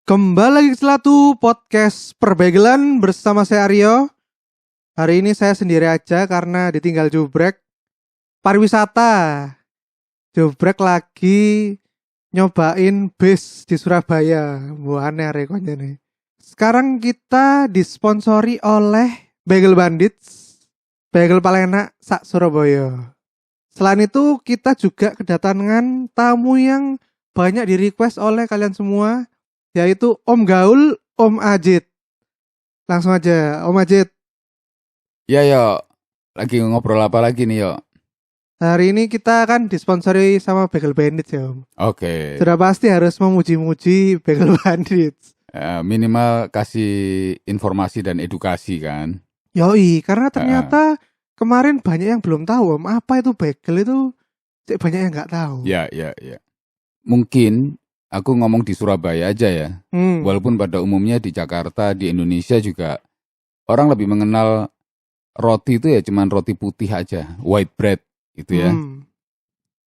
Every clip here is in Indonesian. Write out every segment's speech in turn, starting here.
Kembali lagi ke Selatu Podcast Perbegelan bersama saya Aryo. Hari ini saya sendiri aja karena ditinggal Jubrek. Pariwisata. Jubrek lagi nyobain bis di Surabaya. Wah, aneh rekonya nih. Sekarang kita disponsori oleh Bagel Bandits. Bagel paling enak sak Surabaya. Selain itu kita juga kedatangan tamu yang banyak di-request oleh kalian semua, yaitu Om Gaul, Om Ajit. Langsung aja, Om Ajit. Ya, yo. Lagi ngobrol apa lagi nih, yo? Hari ini kita akan disponsori sama Bagel Bandits ya, Om. Oke. Sudah pasti harus memuji-muji Bagel Bandits. Minimal kasih informasi dan edukasi kan. Yoi, karena Eh, ternyata kemarin banyak yang belum tahu, Om. Apa itu bagel itu? Banyak yang nggak tahu. ya. Mungkin aku ngomong di Surabaya aja ya. Walaupun pada umumnya di Jakarta, di Indonesia juga orang lebih mengenal roti itu ya cuman roti putih aja, white bread gitu ya.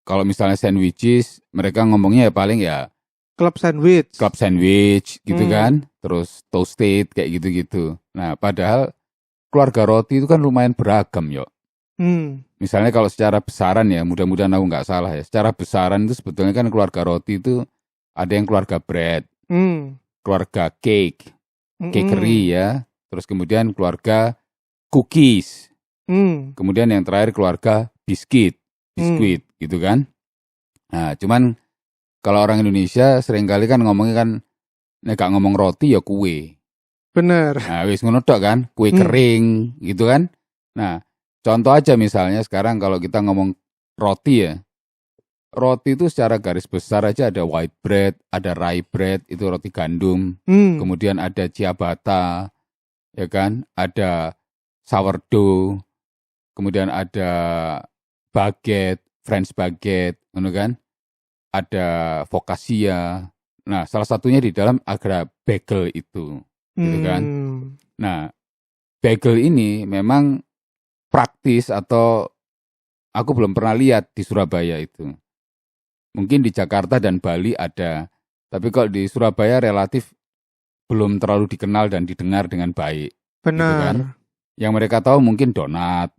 Kalau misalnya sandwiches, mereka ngomongnya ya paling ya Club sandwich gitu kan, terus toasted kayak gitu-gitu. Nah, padahal keluarga roti itu kan lumayan beragam, yo. Misalnya kalau secara besaran ya, mudah-mudahan aku nggak salah ya. Secara besaran itu sebetulnya kan keluarga roti itu ada yang keluarga bread, keluarga cakery ya. Terus kemudian keluarga cookies. Kemudian yang terakhir keluarga biskuit gitu kan. Nah, cuman kalau orang Indonesia seringkali kan ngomongnya kan, nek gak ngomong roti ya kue. Bener. Nah, wis ngono tok kan, kue kering gitu kan. Nah, contoh aja misalnya sekarang kalau kita ngomong roti ya. Roti itu secara garis besar aja ada white bread, ada rye bread, itu roti gandum. Kemudian ada ciabatta, ya kan? Ada sourdough. Kemudian ada baguette, French baguette, ngono kan? Ada focaccia. Nah, salah satunya di dalam ada bagel itu, gitu kan? Nah, bagel ini memang praktis atau aku belum pernah lihat di Surabaya itu. Mungkin di Jakarta dan Bali ada, tapi kalau di Surabaya relatif belum terlalu dikenal dan didengar dengan baik. Benar. Gitu kan? Yang mereka tahu mungkin donat,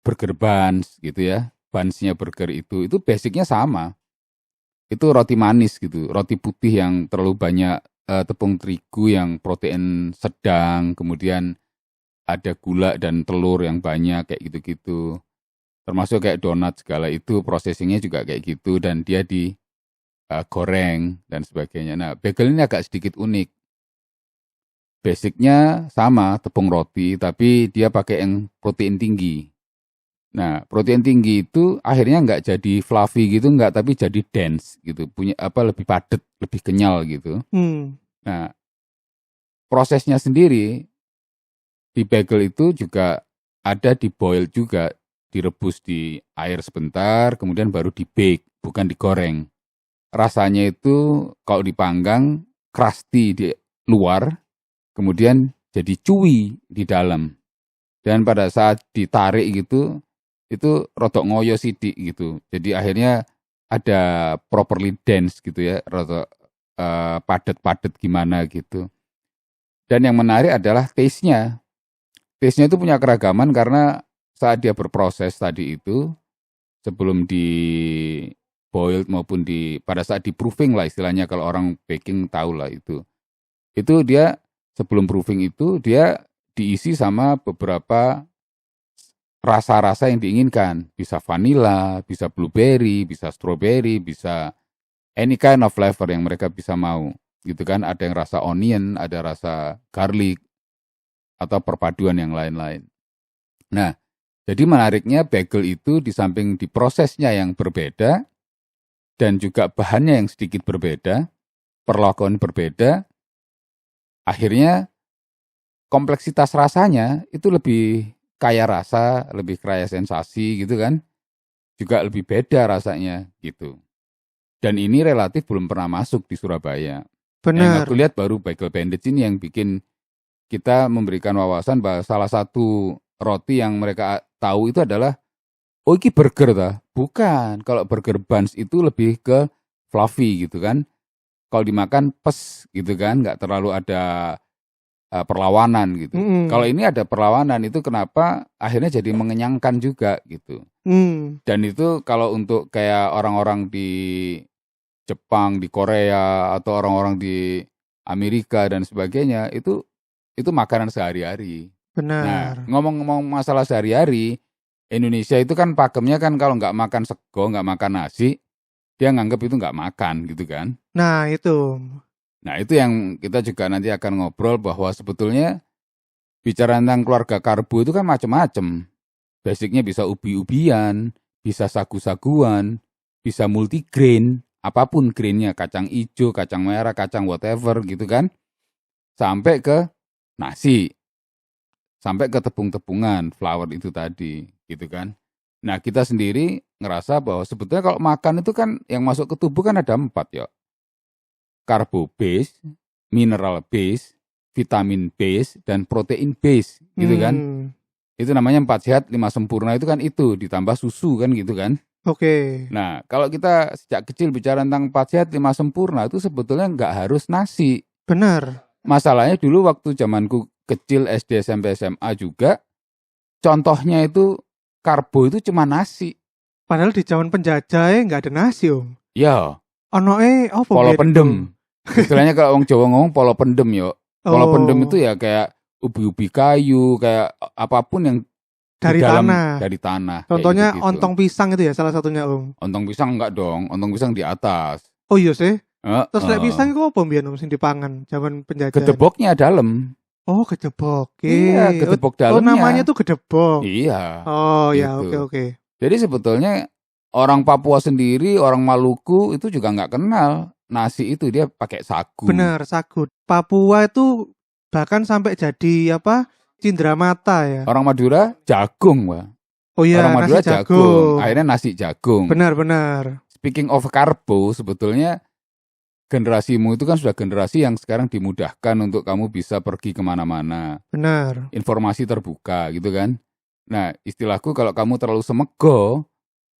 burger buns gitu ya. Bunsnya burger itu basicnya sama. Itu roti manis gitu, roti putih yang terlalu banyak tepung terigu yang protein sedang, kemudian ada gula dan telur yang banyak kayak gitu-gitu. Termasuk kayak donat segala itu processingnya juga kayak gitu dan dia digoreng dan sebagainya. Nah, bagel ini agak sedikit unik. Basicnya sama tepung roti tapi dia pakai yang protein tinggi. Nah, protein tinggi itu akhirnya nggak jadi fluffy gitu, nggak, tapi jadi dense gitu, punya lebih padat, lebih kenyal gitu. Nah, prosesnya sendiri di bagel itu juga ada di boil juga, direbus di air sebentar, kemudian baru di bake, bukan digoreng. Rasanya itu kalau dipanggang crusty di luar, kemudian jadi chewy di dalam. Dan pada saat ditarik gitu, itu rodok ngoyo sidik gitu. Jadi akhirnya ada properly dense gitu ya, rodok padat-padat gimana gitu. Dan yang menarik adalah taste-nya. Taste-nya itu punya keragaman karena saat dia berproses tadi itu, sebelum di boiled maupun pada saat di proofing lah istilahnya, kalau orang baking tahu lah itu. Itu dia sebelum proofing itu dia diisi sama beberapa rasa-rasa yang diinginkan. Bisa vanilla, bisa blueberry, bisa strawberry, bisa any kind of flavor yang mereka bisa mau. Gitu kan, ada yang rasa onion, ada rasa garlic, atau perpaduan yang lain-lain. Nah, jadi menariknya bagel itu di samping di prosesnya yang berbeda, dan juga bahannya yang sedikit berbeda, perlakuan berbeda, akhirnya kompleksitas rasanya itu lebih kaya rasa, lebih kaya sensasi gitu kan. Juga lebih beda rasanya gitu. Dan ini relatif belum pernah masuk di Surabaya. Benar. Yang aku lihat baru Bagel Bandits ini yang bikin kita memberikan wawasan bahwa salah satu roti yang mereka tahu itu adalah, oh ini burger dah. Bukan, kalau burger buns itu lebih ke fluffy gitu kan. kalau dimakan pes gitu kan, nggak terlalu ada perlawanan gitu. Kalau ini ada perlawanan, itu kenapa akhirnya jadi mengenyangkan juga gitu. Dan itu kalau untuk kayak orang-orang di Jepang, di Korea, atau orang-orang di Amerika dan sebagainya, itu makanan sehari-hari. Nah, Benar. ngomong-ngomong masalah sehari-hari, Indonesia itu kan pakemnya kan kalau nggak makan sego, nggak makan nasi, dia nganggap itu nggak makan gitu kan. Nah, itu. Nah, itu yang kita juga nanti akan ngobrol bahwa sebetulnya bicara tentang keluarga karbo itu kan macam-macam. Basicnya bisa ubi-ubian, bisa sagu-saguan, bisa multigrain, apapun grainnya, kacang hijau, kacang merah, kacang whatever gitu kan. Sampai ke nasi, sampai ke tepung-tepungan, flour itu tadi gitu kan. Nah, kita sendiri ngerasa bahwa sebetulnya kalau makan itu kan yang masuk ke tubuh kan ada 4 ya. Karbo base, mineral base, vitamin base, dan protein base gitu kan. Itu namanya 4 sehat 5 sempurna, itu kan itu ditambah susu kan gitu kan. Oke. Nah, kalau kita sejak kecil bicara tentang 4 sehat 5 sempurna itu sebetulnya nggak harus nasi. Benar. Masalahnya dulu waktu zamanku kecil SD SMP SMA juga, contohnya itu karbo itu cuma nasi. Padahal di zaman penjajah nggak ada nasi, Om. Ya, Apa polo biyen pendem. itu? Istilahnya kalau orang Jawa ngomong polo pendem yo. Polo pendem itu Oh, ya kayak ubi-ubi kayu, kayak apapun yang di dari dalam tanah. dari tanah. Kayak Contohnya gitu-gitu. ontong pisang itu ya salah satunya, Om. Ontong pisang enggak dong, ontong pisang di atas. Oh iya sih. Terus lek Heeh. pisang itu apa mbiyen Om sing dipangan zaman penjajah? Gedeboknya dalam. Oh, gedebok. Iya, gedebok Oh, dalamnya. namanya tuh gedebok. Iya. Oh ya, gitu. oke. Jadi sebetulnya orang Papua sendiri, orang Maluku itu juga nggak kenal nasi itu, dia pakai sagu. Benar, sagu. Papua itu bahkan sampai jadi apa? Cindera mata ya. Orang Madura jagung, Pak. Oh iya, Orang Madura nasi jagung. Akhirnya nasi jagung. Benar. Speaking of karbo, sebetulnya generasimu itu kan sudah generasi yang sekarang dimudahkan untuk kamu bisa pergi kemana-mana. Benar. Informasi terbuka gitu kan. Nah, istilahku kalau kamu terlalu semego,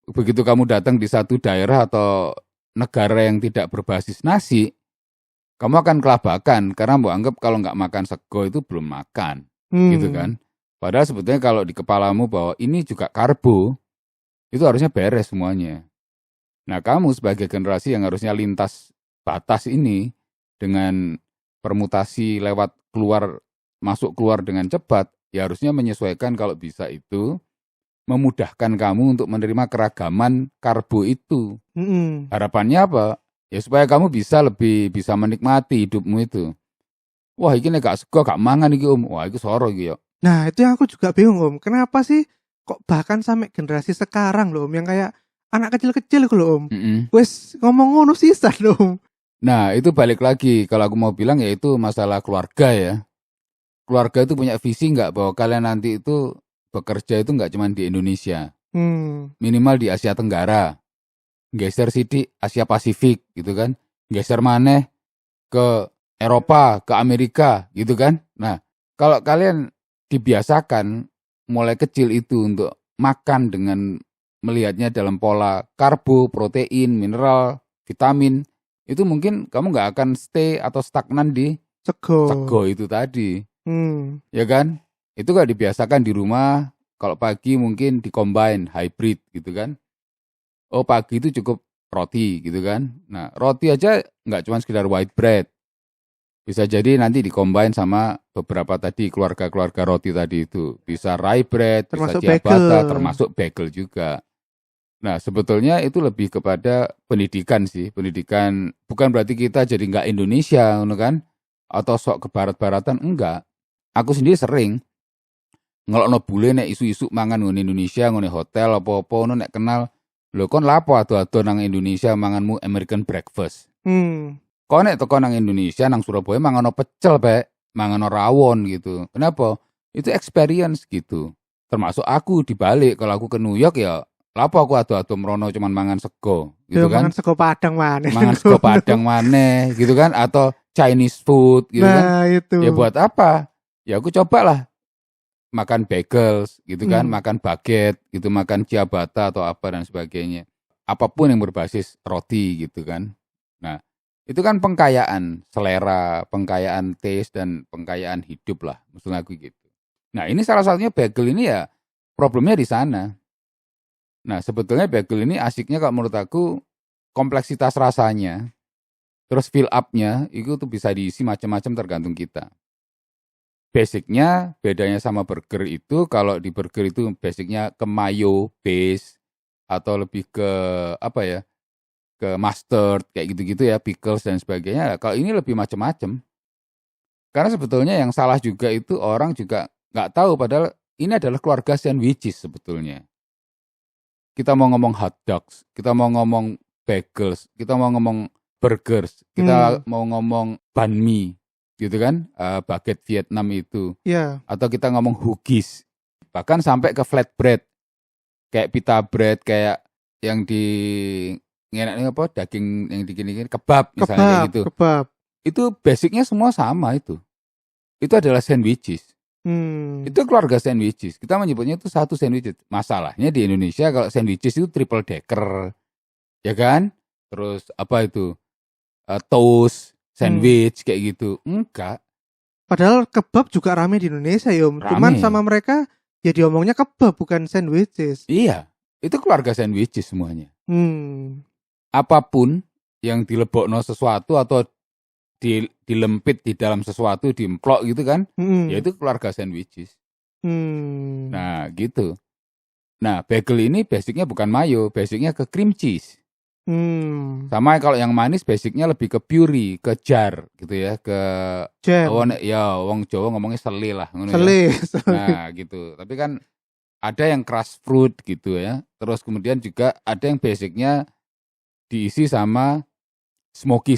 begitu kamu datang di satu daerah atau negara yang tidak berbasis nasi, kamu akan kelabakan karena mau anggap kalau nggak makan sego itu belum makan, gitu kan. Padahal sebetulnya kalau di kepalamu bahwa ini juga karbo, itu harusnya beres semuanya. Nah, kamu sebagai generasi yang harusnya lintas batas ini dengan permutasi lewat masuk keluar dengan cepat, ya harusnya menyesuaikan kalau bisa itu memudahkan kamu untuk menerima keragaman karbo itu. Harapannya apa? Ya supaya kamu lebih bisa menikmati hidupmu itu. Wah, iki nek gak sego gak mangan iki Om. Wah, iki soro iki ya. Nah, itu yang aku juga bingung Om. Kenapa sih kok bahkan sampai generasi sekarang loh Om yang kayak anak kecil-kecil loh Om. Wes ngomong ngono sisan Om. Nah, itu balik lagi kalau aku mau bilang yaitu masalah keluarga ya. Keluarga itu punya visi nggak bahwa kalian nanti itu bekerja itu nggak cuma di Indonesia. Minimal di Asia Tenggara. Geser sidik Asia Pasifik gitu kan. Geser maneh ke Eropa, ke Amerika gitu kan. Nah, kalau kalian dibiasakan mulai kecil itu untuk makan dengan melihatnya dalam pola karbo, protein, mineral, vitamin, itu mungkin kamu nggak akan stay atau stagnan di sego itu tadi. Ya kan? Itu nggak dibiasakan di rumah, kalau pagi mungkin di-combine, hybrid gitu kan. Oh, pagi itu cukup roti gitu kan. Nah, roti aja nggak cuma sekedar white bread. Bisa jadi nanti di-combine sama beberapa tadi keluarga-keluarga roti tadi itu. Bisa rye bread, termasuk bisa ciabatta, bagel. termasuk bagel juga. Nah, sebetulnya itu lebih kepada pendidikan sih. Pendidikan bukan berarti kita jadi nggak Indonesia, kan? Atau sok ke barat-baratan, enggak. Aku sendiri sering ngelokno bule nek isu-isu mangan ngene Indonesia, ngene hotel apa-apa ngono nek kenal. Lho kon lapo ado-ado nang Indonesia manganmu American breakfast. Kok nek teko nang Indonesia nang Surabaya mangan pecel, Pak, mangan rawon gitu. Kenapa? Itu experience gitu. Termasuk aku dibalik kalau aku ke New York ya lapo aku ado-ado merono cuman mangan sego gitu kan. Mangan sego padang maneh. Mangan sego padang maneh gitu kan atau Chinese food gitu kan. Itu. Ya buat apa? Ya aku cobalah makan bagels gitu kan, makan baguette gitu, makan ciabatta atau apa dan sebagainya. Apapun yang berbasis roti gitu kan. Nah, Itu kan pengkayaan selera, pengkayaan taste dan pengkayaan hidup lah, maksud aku gitu. Nah, ini salah satunya bagel ini ya problemnya di sana. Nah, sebetulnya bagel ini asiknya kalau menurut aku kompleksitas rasanya, terus fill up-nya itu tuh bisa diisi macam-macam tergantung kita. Basicnya bedanya sama burger itu, kalau di burger itu basicnya ke mayo base atau lebih ke apa ya, ke mustard kayak gitu-gitu ya, pickles dan sebagainya. Kalau ini lebih macam-macam. Karena sebetulnya yang salah juga itu orang juga nggak tahu padahal ini adalah keluarga sandwiches sebetulnya. Kita mau ngomong hot dogs, kita mau ngomong bagels, kita mau ngomong burgers, kita mau ngomong banh mi, gitu kan, baguette Vietnam itu. Iya. Atau kita ngomong huggies, bahkan sampai ke flatbread, kayak pita bread, kayak yang di ngenak apa daging yang dikini kebab misalnya kayak gitu. Kebab. Itu basicnya semua sama itu. Itu adalah sandwiches. Itu keluarga sandwiches. Kita menyebutnya itu satu sandwich. Masalahnya di Indonesia kalau sandwiches itu triple decker, ya kan? Terus apa itu? Toast, sandwich kayak gitu. Enggak. Padahal kebab juga rame di Indonesia ya, Om. Cuman Rame. sama mereka ya diomongnya kebab bukan sandwiches. Iya, itu keluarga sandwiches semuanya. Apapun yang dilebokno sesuatu atau dilempit di dalam sesuatu, diemplok gitu kan, ya itu keluarga sandwiches. Nah gitu. Nah bagel ini basicnya bukan mayo, basicnya ke cream cheese. Sama kalau yang manis basicnya lebih ke puree, ke jar gitu ya, ke jam. Wong Jawa ngomongnya sele lah. Sele. Nah gitu. Tapi kan ada yang crush fruit gitu ya. Terus kemudian juga ada yang basicnya diisi sama smoky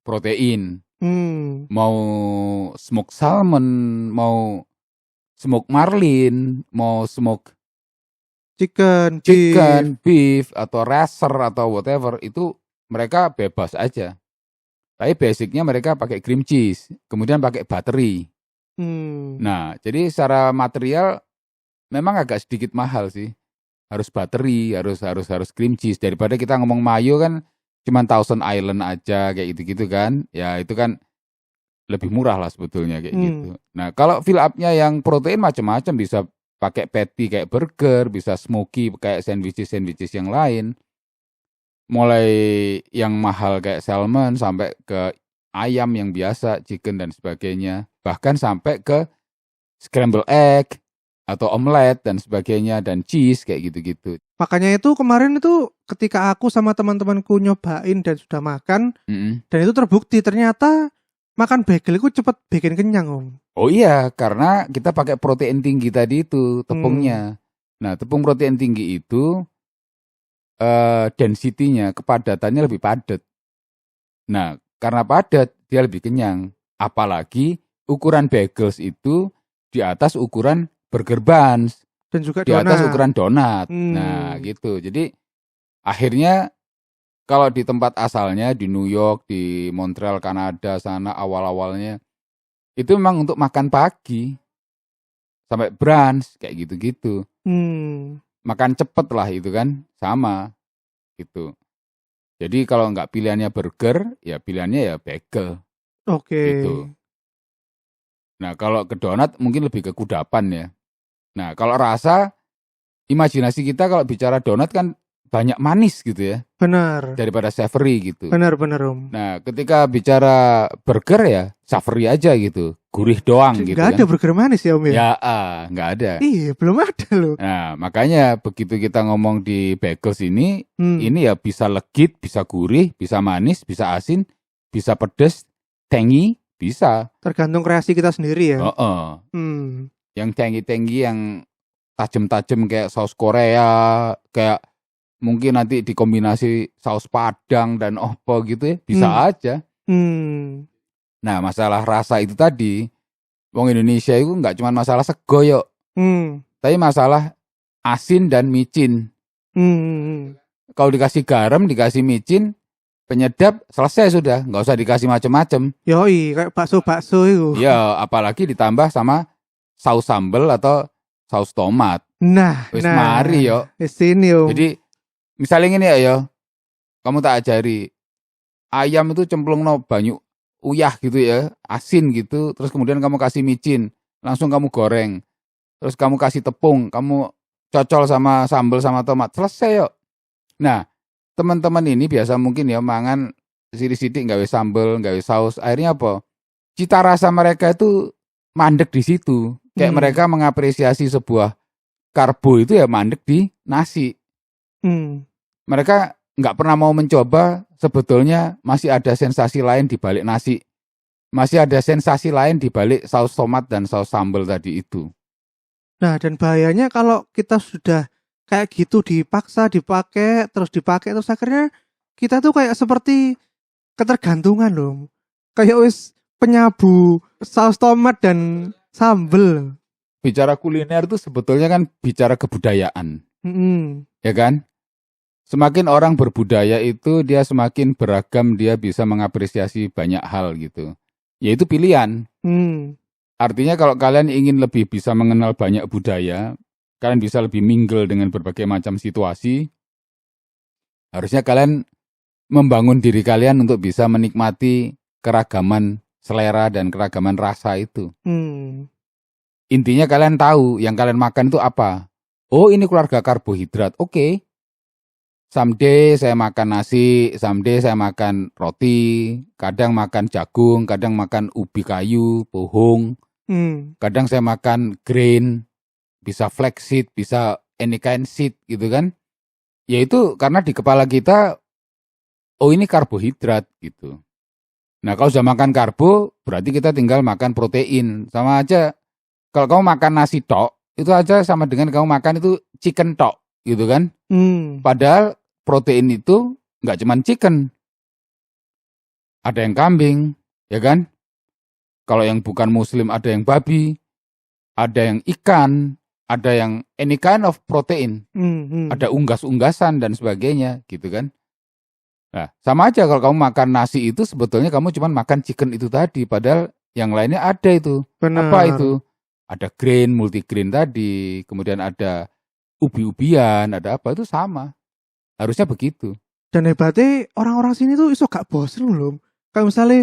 protein. Mau smoke salmon, mau smoke marlin, mau smoke chicken, beef atau racer atau whatever, itu mereka bebas aja. Tapi basicnya mereka pakai cream cheese, kemudian pakai battery. Nah, jadi secara material memang agak sedikit mahal sih. Harus battery, harus cream cheese. Daripada kita ngomong mayo kan cuma Thousand Island aja kayak gitu-gitu kan. Ya itu kan lebih murah lah sebetulnya kayak gitu. Nah, kalau fill up-nya yang protein macam-macam, bisa pakai patty kayak burger, bisa smoky kayak sandwiches yang lain. Mulai yang mahal kayak salmon sampai ke ayam yang biasa, chicken dan sebagainya. Bahkan sampai ke scramble egg atau omelet dan sebagainya, dan cheese kayak gitu-gitu. Makanya itu kemarin itu ketika aku sama teman-temanku nyobain dan sudah makan, dan itu terbukti ternyata makan bagel itu cepet bikin kenyang, Om. Oh iya, karena kita pakai protein tinggi tadi itu tepungnya. Nah, tepung protein tinggi itu density-nya, kepadatannya lebih padat. Nah, karena padat dia lebih kenyang. Apalagi ukuran bagels itu di atas ukuran burger buns. Dan juga di atas ukuran donat. Nah, gitu. Jadi akhirnya kalau di tempat asalnya di New York, di Montreal, Kanada sana awal-awalnya itu memang untuk makan pagi sampai brunch kayak gitu-gitu. Makan cepet lah itu kan, sama gitu. Jadi kalau nggak pilihannya burger, ya pilihannya ya bagel. Oke. Gitu. Nah, kalau ke donat mungkin lebih ke kudapan ya. Nah, kalau rasa, imajinasi kita kalau bicara donat kan banyak manis gitu ya. Benar. Daripada savory gitu. Benar, Om. Nah, ketika bicara burger ya savory aja gitu. Gurih doang gitu kan. Gak ada burger manis ya, Om ya? Ya, nggak ada. Iya, belum ada loh. Nah, makanya begitu kita ngomong di bagels ini ya bisa legit, bisa gurih, bisa manis, bisa asin, bisa pedes, tangy, bisa. Tergantung kreasi kita sendiri ya. Yang tangy yang tajam-tajam kayak saus Korea, kayak mungkin nanti dikombinasi saus Padang dan apa gitu ya, bisa aja. Nah, masalah rasa itu tadi, wong Indonesia itu nggak cuma masalah sego yo, tapi masalah asin dan micin. Kalau dikasih garam, dikasih micin, penyedap, selesai sudah, nggak usah dikasih macam-macam. Yoi, kayak bakso itu. Ya, apalagi ditambah sama saus sambal atau saus tomat. Wis mari yo. Wis sini yo. Jadi misalnya gini ya, kamu tak ajari ayam itu cemplungno banyu uyah gitu ya, asin gitu, terus kemudian kamu kasih micin, langsung kamu goreng. Terus kamu kasih tepung, kamu cocol sama sambal sama tomat, selesai yuk. Nah, teman-teman ini biasa mungkin ya mangan sidik-sidik nggawe sambal, nggawe saus. Akhirnya apa? Cita rasa mereka itu mandek di situ. Kayak mereka mengapresiasi sebuah karbo itu ya mandek di nasi. Mereka nggak pernah mau mencoba sebetulnya masih ada sensasi lain di balik nasi. Masih ada sensasi lain di balik saus tomat dan saus sambal tadi itu. Nah, dan bahayanya kalau kita sudah kayak gitu dipaksa dipakai terus akhirnya kita tuh kayak seperti ketergantungan loh. Kayak wis penyabu saus tomat dan sambel. Bicara kuliner itu sebetulnya kan bicara kebudayaan. Ya kan? Semakin orang berbudaya itu dia semakin beragam, dia bisa mengapresiasi banyak hal gitu. Yaitu pilihan. Artinya kalau kalian ingin lebih bisa mengenal banyak budaya, kalian bisa lebih mingle dengan berbagai macam situasi, harusnya kalian membangun diri kalian untuk bisa menikmati keragaman selera dan keragaman rasa itu. Intinya kalian tahu yang kalian makan itu apa. Oh, ini keluarga karbohidrat, oke. Someday saya makan nasi, someday saya makan roti, kadang makan jagung, kadang makan ubi kayu, pohong. Kadang saya makan grain, bisa flaxseed, bisa any kind seed gitu kan. Ya itu karena di kepala kita, oh ini karbohidrat gitu. Nah kalau sudah makan karbo, berarti kita tinggal makan protein. Sama aja, kalau kamu makan nasi tok, itu aja sama dengan kamu makan itu chicken tok gitu kan. Padahal protein itu nggak cuma chicken. Ada yang kambing, ya kan. Kalau yang bukan muslim ada yang babi, ada yang ikan, ada yang any kind of protein. Ada unggas-unggasan dan sebagainya gitu kan. Nah sama aja kalau kamu makan nasi itu sebetulnya kamu cuma makan chicken itu tadi. Padahal yang lainnya ada itu. Benar. Apa itu? Ada grain, multigrain tadi. Kemudian ada ubi-ubian, ada apa itu sama. Harusnya begitu. Dan hebatnya orang-orang sini tuh iso gak bosen loh. Kayak misalnya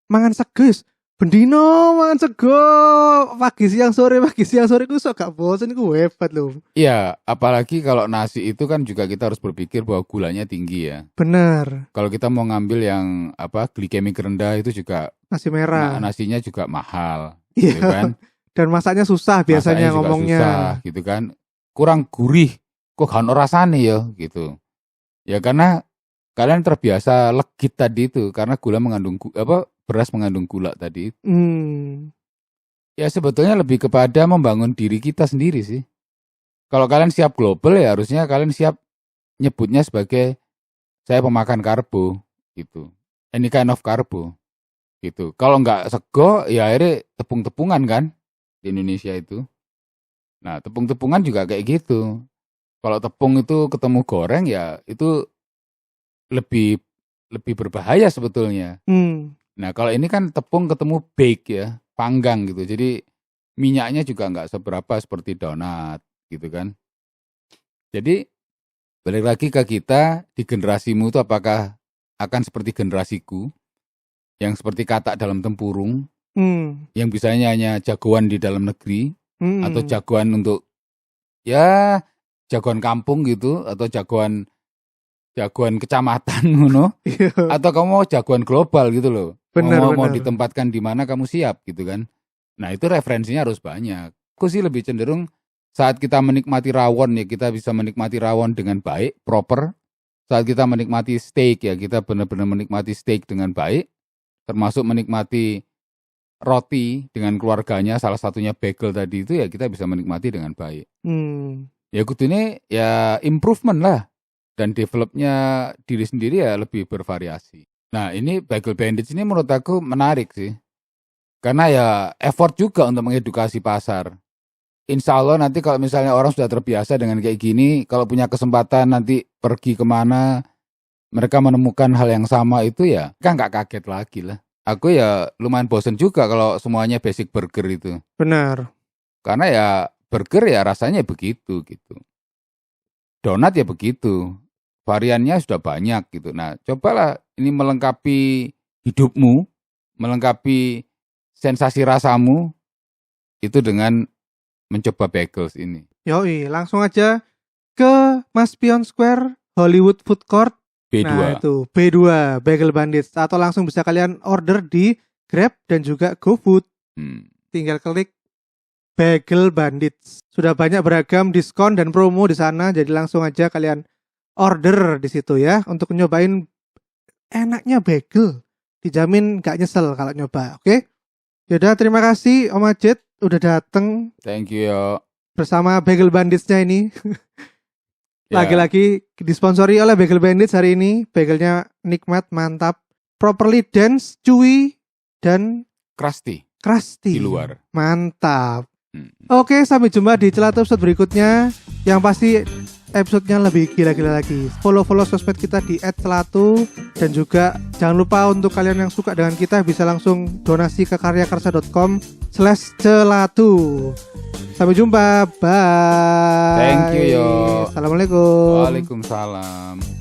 mangan seges, bendino mangan sego pagi siang sore ku iso gak bosen, ku hebat loh. Iya, apalagi kalau nasi itu kan juga kita harus berpikir bahwa gulanya tinggi ya. Benar. Kalau kita mau ngambil yang glikemik rendah itu juga Nasi merah. Nasinya juga mahal, Iya. gitu kan? Dan masaknya susah biasanya Masaknya juga ngomongnya. susah, gitu kan? Kurang gurih, kok gak ono rasane ya, gitu. Ya karena kalian terbiasa legit tadi itu, karena gula mengandung beras mengandung gula tadi. Ya sebetulnya lebih kepada membangun diri kita sendiri sih. Kalau kalian siap global ya harusnya kalian siap nyebutnya sebagai saya pemakan karbo gitu. Any kind of karbo gitu. Kalau nggak sego ya akhirnya tepung-tepungan kan di Indonesia itu. Nah tepung-tepungan juga kayak gitu. Kalau tepung itu ketemu goreng ya itu lebih berbahaya sebetulnya. Nah kalau ini kan tepung ketemu bake ya, panggang gitu. Jadi minyaknya juga nggak seberapa seperti donat gitu kan. Jadi balik lagi ke kita, di generasimu itu apakah akan seperti generasiku yang seperti katak dalam tempurung, yang bisanya hanya jagoan di dalam negeri atau jagoan untuk ya jagoan kampung gitu atau jagoan kecamatan ngono atau kamu mau jagoan global gitu loh. Mau ditempatkan di mana kamu siap gitu kan. Nah, itu referensinya harus banyak. Aku sih lebih cenderung saat kita menikmati rawon ya kita bisa menikmati rawon dengan baik, proper. Saat kita menikmati steak ya kita benar-benar menikmati steak dengan baik. Termasuk menikmati roti dengan keluarganya, salah satunya bagel tadi itu ya kita bisa menikmati dengan baik. Ya kudune ya improvement lah. Dan developnya diri sendiri ya lebih bervariasi. Nah ini Bagel Bandits ini menurut aku menarik sih. Karena ya effort juga untuk mengedukasi pasar. Insya Allah nanti kalau misalnya orang sudah terbiasa dengan kayak gini, kalau punya kesempatan nanti pergi kemana, mereka menemukan hal yang sama itu ya, kan nggak kaget lagi lah. Aku ya lumayan bosen juga kalau semuanya basic burger itu. Benar. Karena ya burger ya rasanya begitu gitu. Donat ya begitu. variannya sudah banyak gitu. Nah, cobalah ini melengkapi hidupmu, melengkapi sensasi rasamu itu dengan mencoba bagels ini. Yoi, langsung aja ke Mas Pion Square Hollywood Food Court. B2. Nah itu B2 Bagel Bandits, atau langsung bisa kalian order di Grab dan juga GoFood. Tinggal klik Bagel Bandits. Sudah banyak beragam diskon dan promo di sana, jadi langsung aja kalian order di situ ya untuk nyobain enaknya bagel. Dijamin gak nyesel kalau nyoba, oke? Yaudah, terima kasih Om Ajit udah dateng. Thank you yo. Bersama Bagel Banditsnya ini. Ya. Lagi-lagi disponsori oleh Bagel Bandits hari ini. Bagelnya nikmat, mantap, properly dense, chewy, dan Krusty crusty. di luar. Mantap. Oke, sampai jumpa di Celatu episode berikutnya. Yang pasti episodenya lebih gila-gila lagi. Follow sosmed kita di @celatu. Dan juga jangan lupa untuk kalian yang suka dengan kita bisa langsung donasi ke karyakarsa.com/celatu. Sampai jumpa. Bye. Thank you yo. Assalamualaikum. Waalaikumsalam.